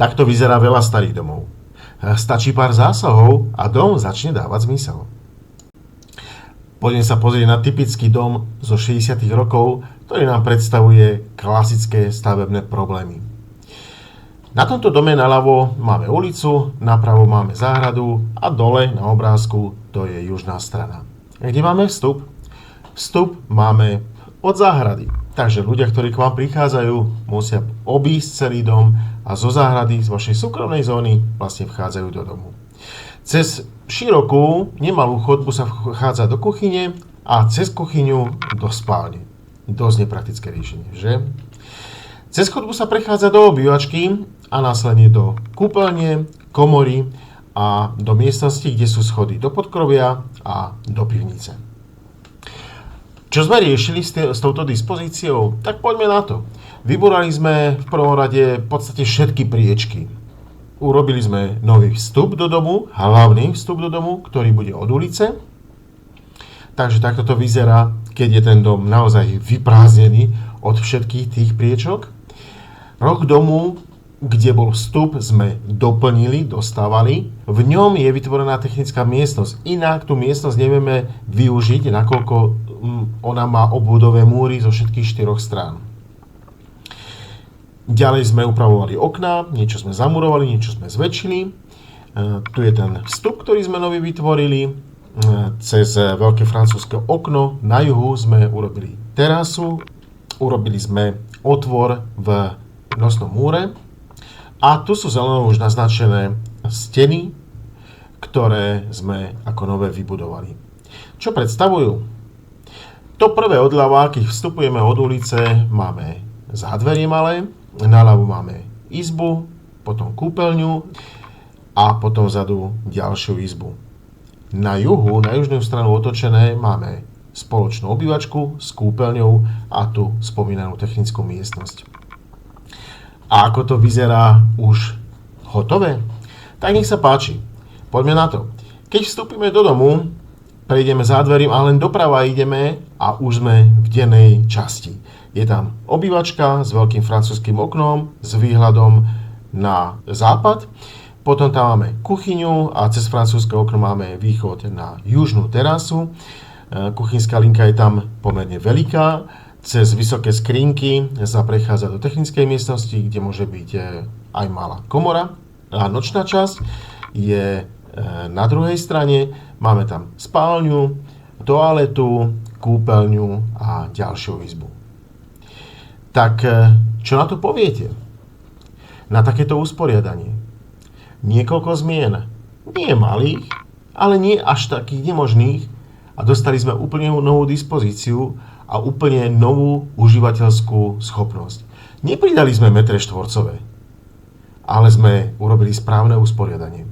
Takto vyzerá veľa starých domov. Stačí pár zásahov a dom začne dávať zmysel. Poďme sa pozrieť na typický dom zo 60. rokov, ktorý nám predstavuje klasické stavebné problémy. Na tomto dome naľavo máme ulicu, napravo máme záhradu a dole na obrázku to je južná strana. Kde máme vstup? Vstup máme od záhrady. Takže ľudia, ktorí k vám prichádzajú, musia obísť celý dom a zo záhrady, z vašej súkromnej zóny vlastne vchádzajú do domu. Cez širokú, nemalú chodbu sa vchádza do kuchyne a cez kuchyňu do spálne. Dosť nepraktické riešenie, že? Cez chodbu sa prechádza do obývačky a následne do kúpeľne, komory a do miestnosti, kde sú schody do podkrovia a do pivnice. Čo sme riešili s touto dispozíciou? Tak poďme na to. Vyborali sme v prvom rade v podstate všetky priečky. Urobili sme nový vstup do domu, hlavný vstup do domu, ktorý bude od ulice. Takže takto to vyzerá, keď je ten dom naozaj vyprázdnený od všetkých tých priečok. Roh domu, kde bol vstup, sme doplnili, dostávali. V ňom je vytvorená technická miestnosť. Inak tú miestnosť nevieme využiť, nakoľko ona má obvodové múry zo všetkých 4 strán. Ďalej sme upravovali okná, niečo sme zamurovali, niečo sme zväčšili. Tu je ten vstup, ktorý sme nový vytvorili. Cez veľké francúzske okno na juhu sme urobili terasu, urobili sme otvor v nosnom múre a tu sú zelenou už naznačené steny, ktoré sme ako nové vybudovali. Čo predstavujú? To prvé odľava, keď vstupujeme od ulice, máme zádverie malé, naľavo máme izbu, potom kúpeľňu a potom vzadu ďalšiu izbu. Na juhu, na južnú stranu otočené, máme spoločnú obývačku s kúpeľňou a tu spomínanú technickú miestnosť. A ako to vyzerá už hotové? Tak nech sa páči. Poďme na to. Keď vstúpime do domu, prejdeme zádverím a len doprava ideme a už sme v dennej časti. Je tam obývačka s veľkým francúzským oknom s výhľadom na západ. Potom tam máme kuchyňu a cez francúzske okno máme východ na južnú terasu. Kuchynská linka je tam pomerne veľká. Cez vysoké skrinky sa prechádza do technickej miestnosti, kde môže byť aj malá komora. A nočná časť je na druhej strane. Máme tam spálňu, toaletu, kúpeľňu a ďalšiu izbu. Tak čo na to poviete? Na takéto usporiadanie? Niekoľko zmien. Nie malých, ale nie až takých nemožných a dostali sme úplne novú dispozíciu a úplne novú užívateľskú schopnosť. Nepridali sme metre štvorcové, ale sme urobili správne usporiadanie.